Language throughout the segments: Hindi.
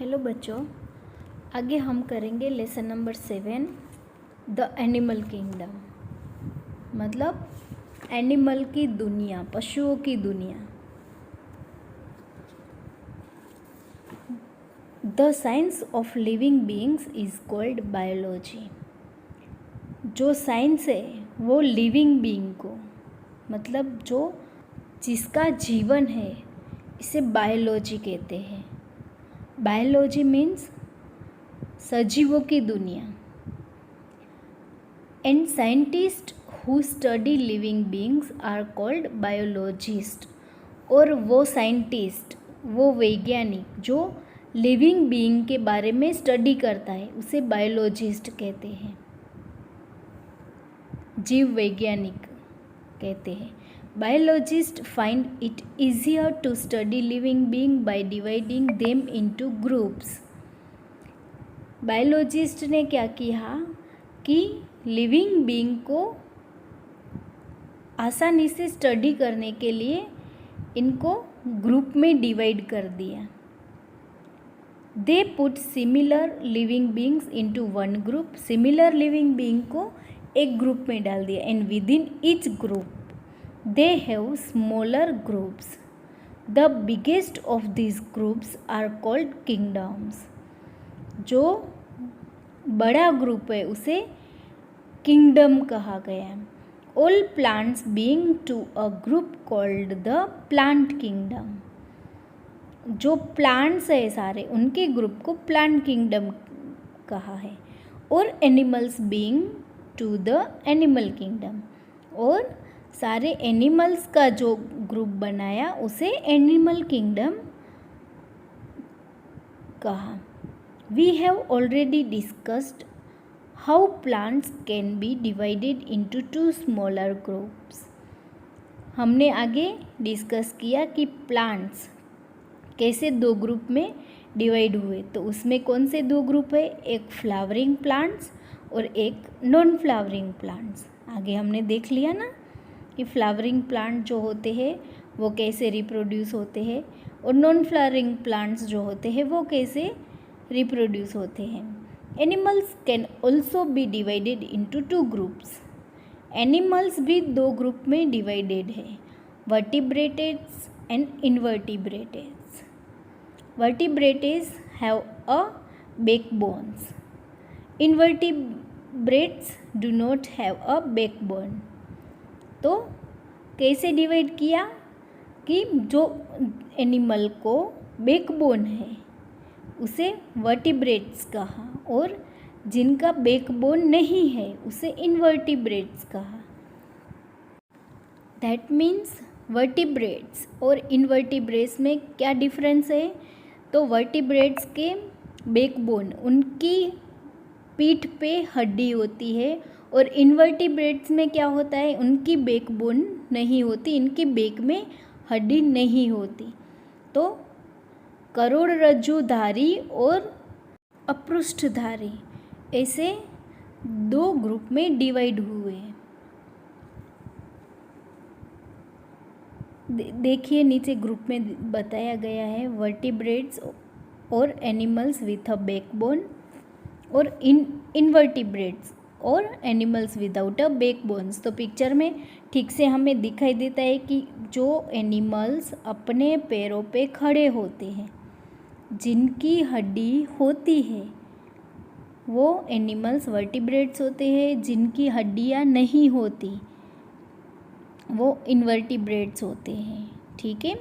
हेलो बच्चों, आगे हम करेंगे lesson number 7 the animal kingdom. मतलब एनिमल की दुनिया, पशुओं की दुनिया। The science of living beings is called biology. जो साइंस है वो लिविंग बीइंग को, मतलब जो जिसका जीवन है, इसे बायोलॉजी कहते हैं। बायोलॉजी मीन्स सजीवों की दुनिया। And scientist who study living beings are called biologist. और वो साइंटिस्ट, वो वैज्ञानिक जो लिविंग बीइंग के बारे में स्टडी करता है, उसे बायोलॉजिस्ट कहते हैं, जीव वैज्ञानिक कहते हैं। Biologist find it easier to study living being by dividing them into groups. Biologist ने क्या किया कि लिविंग बीइंग को आसानी से स्टडी करने के लिए इनको ग्रुप में डिवाइड कर दिया। They put similar living beings into one group. Similar living being को एक ग्रुप में डाल दिया। And within each group they have smaller groups. The biggest of this groups are called kingdoms. जो बड़ा ग्रुप है उसे किंगडम कहा गया। All plants belong to a group called the plant kingdom. जो प्लांट्स है सारे, उनके ग्रुप को प्लांट किंगडम कहा है। और animals belong to the animal kingdom. और सारे एनिमल्स का जो ग्रुप बनाया उसे एनिमल किंगडम कहा। We have already discussed how plants can be divided into two smaller groups. हमने आगे डिस्कस किया कि प्लांट्स कैसे दो ग्रुप में डिवाइड हुए। तो उसमें कौन से दो ग्रुप है, एक फ्लावरिंग प्लांट्स और एक नॉन फ्लावरिंग प्लांट्स। आगे हमने देख लिया ना कि फ्लावरिंग प्लांट जो होते हैं वो कैसे रिप्रोड्यूस होते हैं और नॉन फ्लावरिंग प्लांट्स जो होते हैं वो कैसे रिप्रोड्यूस होते हैं। Animals can also be divided into two groups. Animals भी दो ग्रुप में डिवाइडेड है, vertebrateds and invertebrateds. Vertebrateds have a backbones. Invertebrates do not have a backbone. तो कैसे डिवाइड किया कि जो एनिमल को बैकबोन है उसे वर्टिब्रेट्स कहा और जिनका बैकबोन नहीं है उसे इनवर्टिब्रेट्स कहा। दैट मीन्स वर्टिब्रेट्स और इनवर्टिब्रेट्स में क्या डिफरेंस है। तो वर्टिब्रेट्स के बैकबोन, उनकी पीठ पे हड्डी होती है, और इनवर्टिब्रेट्स में क्या होता है, उनकी बैकबोन नहीं होती, इनकी बैक में हड्डी नहीं होती। तो करोड़रज्जुधारी और अपृष्ठधारी ऐसे दो ग्रुप में डिवाइड हुए। देखिए नीचे ग्रुप में बताया गया है वर्टिब्रेट्स और एनिमल्स विथ अ बैकबोन और इनवर्टिब्रेट्स और एनिमल्स विदाउट अ बैकबोन्स। तो पिक्चर में ठीक से हमें दिखाई देता है कि जो एनिमल्स अपने पैरों पे खड़े होते हैं, जिनकी हड्डी होती है, वो एनिमल्स वर्टिब्रेट्स होते हैं। जिनकी हड्डियाँ नहीं होती वो इनवर्टिब्रेट्स होते हैं। ठीक है,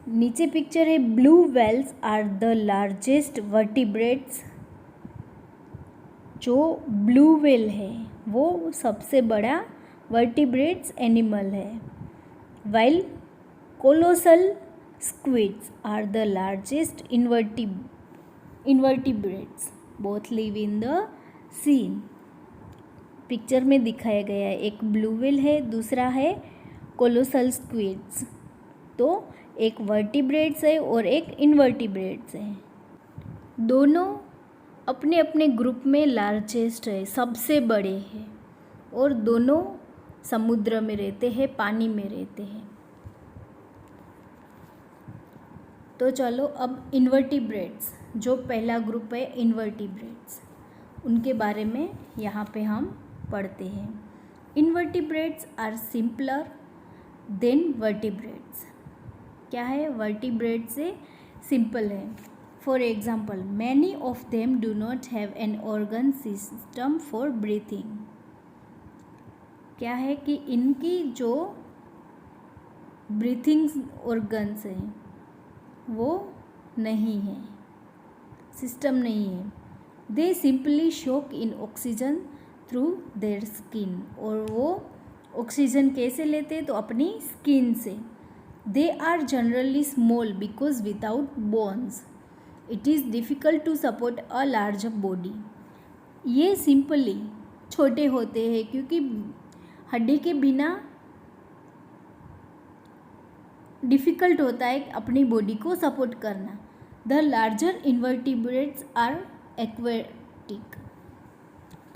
नीचे पिक्चर है। Blue whales are the largest vertebrates. जो ब्लू व्हेल है वो सबसे बड़ा वर्टिब्रेट्स एनिमल है। While colossal squids are the largest invertebrates. Both live in the sea. Picture में दिखाया गया है, एक ब्लू व्हेल है, दूसरा है कोलोसल स्क्विड्स। तो एक वर्टिब्रेट्स है और एक इनवर्टिब्रेट्स है। दोनों अपने अपने ग्रुप में लार्जेस्ट है, सबसे बड़े हैं, और दोनों समुद्र में रहते हैं, पानी में रहते हैं। तो चलो अब इन्वर्टिब्रेट्स, जो पहला ग्रुप है इन्वर्टिब्रेट्स, उनके बारे में यहाँ पे हम पढ़ते हैं। Invertebrates are simpler than vertebrates. क्या है? वर्टिब्रेट से सिंपल है। For example, many of them do not have an organ system for breathing. क्या है कि इनकी जो ब्रीथिंग ऑर्गन्स हैं वो नहीं है, सिस्टम नहीं है। दे सिंपली शोक इन ऑक्सीजन थ्रू देयर स्किन, और वो ऑक्सीजन कैसे लेते हैं? तो अपनी स्किन से। They are generally small because without bones it is difficult to support a large body. ये सिंपली छोटे होते हैं क्योंकि हड्डी के बिना डिफ़िकल्ट होता है अपनी बॉडी को सपोर्ट करना। The larger invertebrates are aquatic.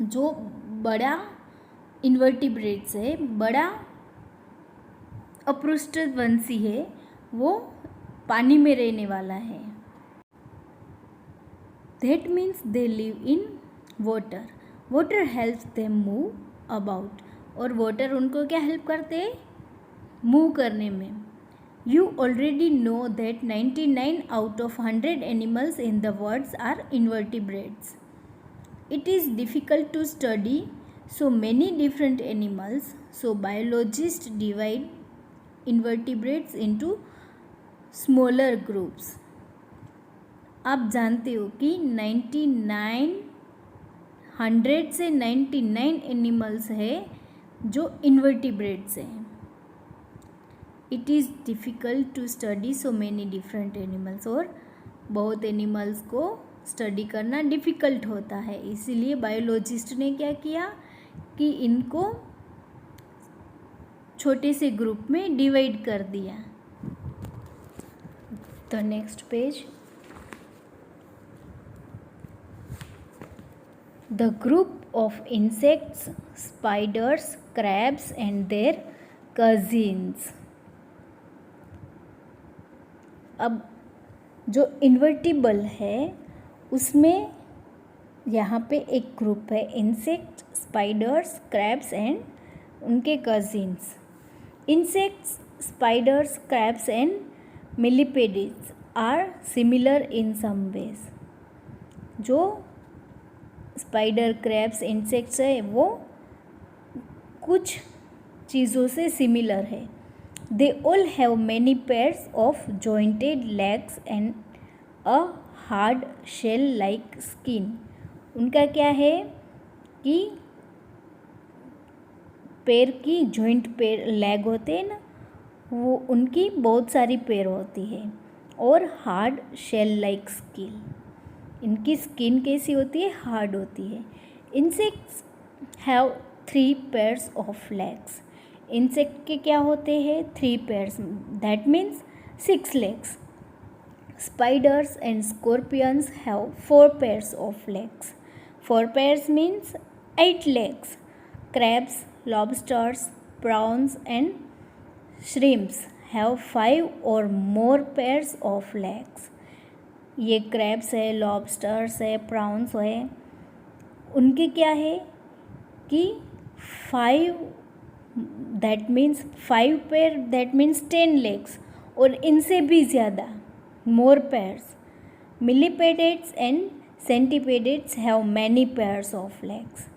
जो बड़ा इन्वर्टिब्रेट्स है, बड़ा अपृष्ठवंशी है, वो पानी में रहने वाला है। That means they live in water. Water helps them move about, और वाटर उनको क्या हेल्प करते हैं? मूव करने में। You already know that 99 out of 100 animals in the world are invertebrates. It is difficult to study so many different animals, so biologists divide invertebrates into smaller groups. आप जानते हो कि 100 से 99 एनिमल्स है जो इन्वर्टिब्रेट्स हैं। It is difficult to study so many different animals, और बहुत एनिमल्स को स्टडी करना डिफ़िकल्ट होता है। इसीलिए बायोलॉजिस्ट ने क्या किया कि इनको छोटे से ग्रुप में डिवाइड कर दिया। The next page, the group of insects, spiders, crabs and their cousins. अब जो इन्वर्टिबल है उसमें यहाँ पे एक ग्रुप है इंसेक्ट, स्पाइडर्स, क्रैब्स एंड उनके cousins. Insects, spiders, crabs and millipedes are similar in some ways. जो स्पाइडर, क्रैब्स, इंसेक्ट्स है वो कुछ चीज़ों से सिमिलर है। They all have many pairs of jointed legs and a hard shell-like skin. उनका क्या है कि पैर की जॉइंट पैर लेग होते हैं ना, वो उनकी बहुत सारी पैर होती है, और हार्ड शेल लाइक स्किन। इनकी स्किन कैसी होती है? हार्ड होती है। Insects have 3 pairs of legs. Insect के क्या होते हैं? 3 pairs, that means 6 legs. Spiders and scorpions have 4 pairs of legs. 4 pairs means 8 legs. Crabs, lobsters, prawns and shrimps have 5 or more pairs of legs. ये क्रैब्स है, लॉबस्टर्स है, प्राउंस है, उनके क्या है कि 5, that means 5 pair, that means 10 legs, और इनसे भी ज़्यादा, more pairs. Millipedes and centipedes have many pairs of legs.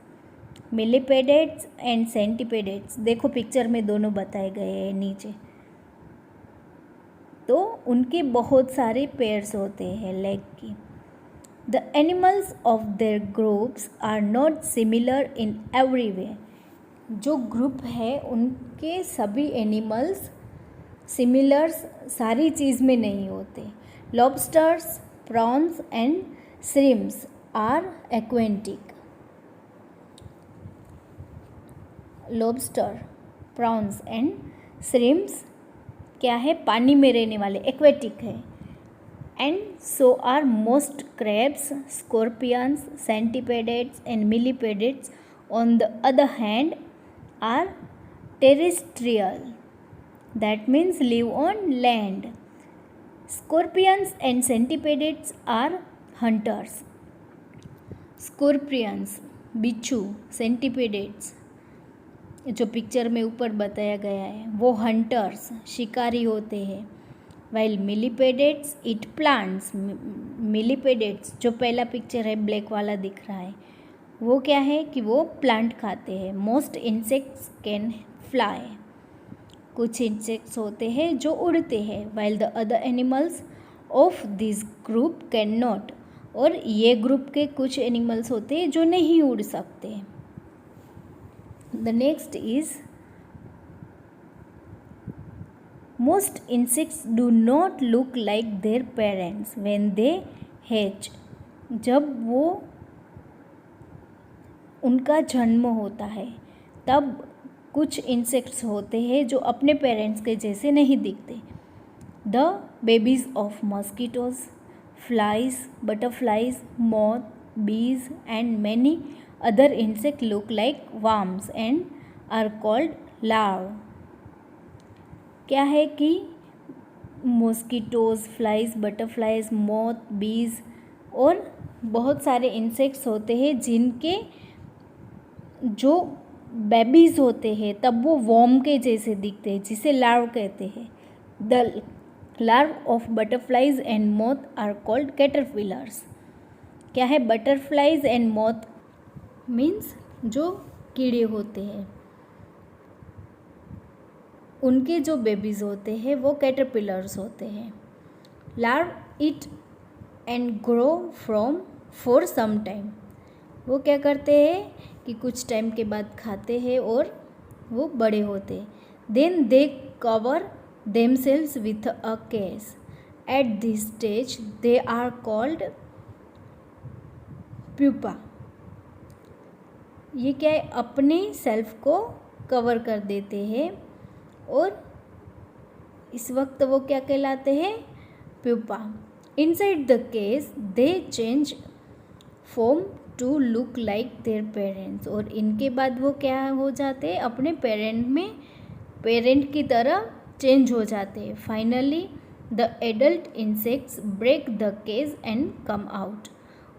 Millipedes and centipedes, देखो पिक्चर में दोनों बताए गए हैं नीचे, तो उनके बहुत सारे पेयर्स होते हैं लेग की। The animals of their groups are not similar in every way. जो ग्रुप है उनके सभी एनिमल्स सिमिलर सारी चीज़ में नहीं होते। Lobsters, prawns and shrimps are aquatic. Lobster, prawns and shrimps क्या है? पानी में रहने वाले, एक्वेटिक है। And so are most crabs, scorpions, centipedes and millipedes on the other hand are terrestrial, that means live on land. Scorpions and centipedes are hunters. Scorpions बिच्छू, सेंटिपेड्स जो पिक्चर में ऊपर बताया गया है वो हंटर्स शिकारी होते हैं। वाइल मिलीपेडेट्स इट प्लांट्स, मिलीपेडेट्स जो पहला पिक्चर है ब्लैक वाला दिख रहा है वो क्या है कि वो प्लांट खाते हैं। मोस्ट इंसेक्ट्स कैन फ्लाई, कुछ इंसेक्ट्स होते हैं जो उड़ते हैं। While the other animals of this group can not, और ये ग्रुप के कुछ एनिमल्स होते हैं जो नहीं उड़ सकते। The next is most insects do not look like their parents when they hatch. जब वो उनका जन्म होता है तब कुछ इंसेक्ट्स होते हैं जो अपने पेरेंट्स के जैसे नहीं दिखते। The babies of mosquitoes, flies, butterflies, moth, bees and many other insects look like worms and are called larvae। क्या है कि mosquitoes, flies, butterflies, moth, bees और बहुत सारे इंसेक्ट्स होते हैं जिनके जो बेबीज़ होते हैं तब वो वॉर्म के जैसे दिखते हैं जिसे लार्व कहते हैं। The larvae of butterflies and moth are called caterpillars. क्या है बटरफ्लाइज एंड मोथ मीन्स जो कीड़े होते हैं उनके जो बेबीज़ होते हैं वो कैटरपिलर्स होते हैं। Larvae eat and grow from for some time, वो क्या करते हैं कि कुछ टाइम के बाद खाते हैं और वो बड़े होते हैं। Then they cover themselves with a case. At this stage they are called pupa। ये क्या है अपने सेल्फ को कवर कर देते हैं और इस वक्त वो क्या कहलाते हैं pupa. Inside the case they change form to look like their parents, और इनके बाद वो क्या हो जाते हैं अपने पेरेंट की तरह चेंज हो जाते हैं। Finally the adult insects break the cage and come out,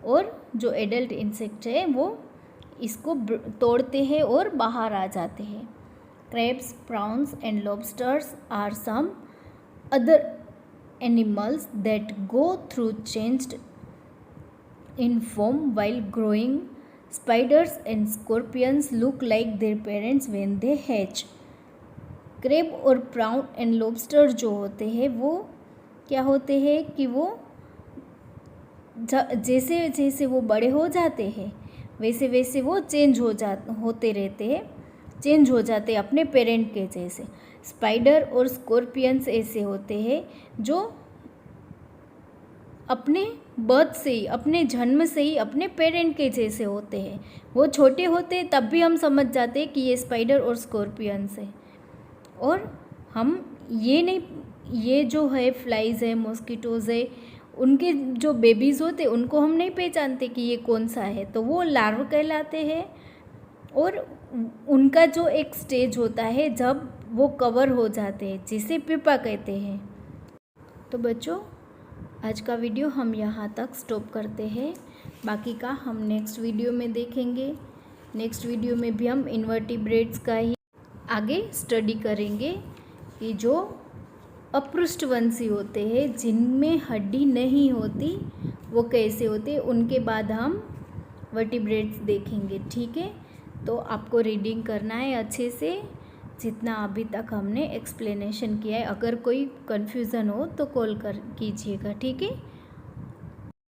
और जो एडल्ट इंसेक्ट है वो इसको तोड़ते हैं और बाहर आ जाते हैं। Crabs, prawns and lobsters are some other animals that go through changed in form while growing. Spiders and scorpions look like their parents when they hatch. Crab और प्राउन एंड लॉबस्टर जो होते हैं वो क्या होते हैं कि वो जैसे जैसे वो बड़े हो जाते हैं वैसे वैसे वो होते रहते हैं, चेंज हो जाते हैं अपने पेरेंट के जैसे। स्पाइडर और स्कॉर्पियंस ऐसे होते हैं जो अपने बर्थ से ही, अपने जन्म से ही अपने पेरेंट के जैसे होते हैं। वो छोटे होते हैं तब भी हम समझ जाते हैं कि ये स्पाइडर और स्कॉर्पियंस है, और हम ये जो है फ्लाइज है, मॉस्किटोज़ है, उनके जो बेबीज़ होते हैं उनको हम नहीं पहचानते कि ये कौन सा है, तो वो लार्वा कहलाते हैं। और उनका जो एक स्टेज होता है जब वो कवर हो जाते हैं जिसे प्यूपा कहते हैं। तो बच्चों आज का वीडियो हम यहाँ तक स्टॉप करते हैं, बाकी का हम नेक्स्ट वीडियो में देखेंगे। नेक्स्ट वीडियो में भी हम इन्वर्टिब्रेट्स का ही आगे स्टडी करेंगे कि जो अपृष्ठवंशी होते हैं जिनमें हड्डी नहीं होती वो कैसे होते हैं, उनके बाद हम वर्टिब्रेट्स देखेंगे। ठीक है, तो आपको रीडिंग करना है अच्छे से जितना अभी तक हमने एक्सप्लेनेशन किया है। अगर कोई कन्फ्यूज़न हो तो कॉल कीजिएगा। ठीक है।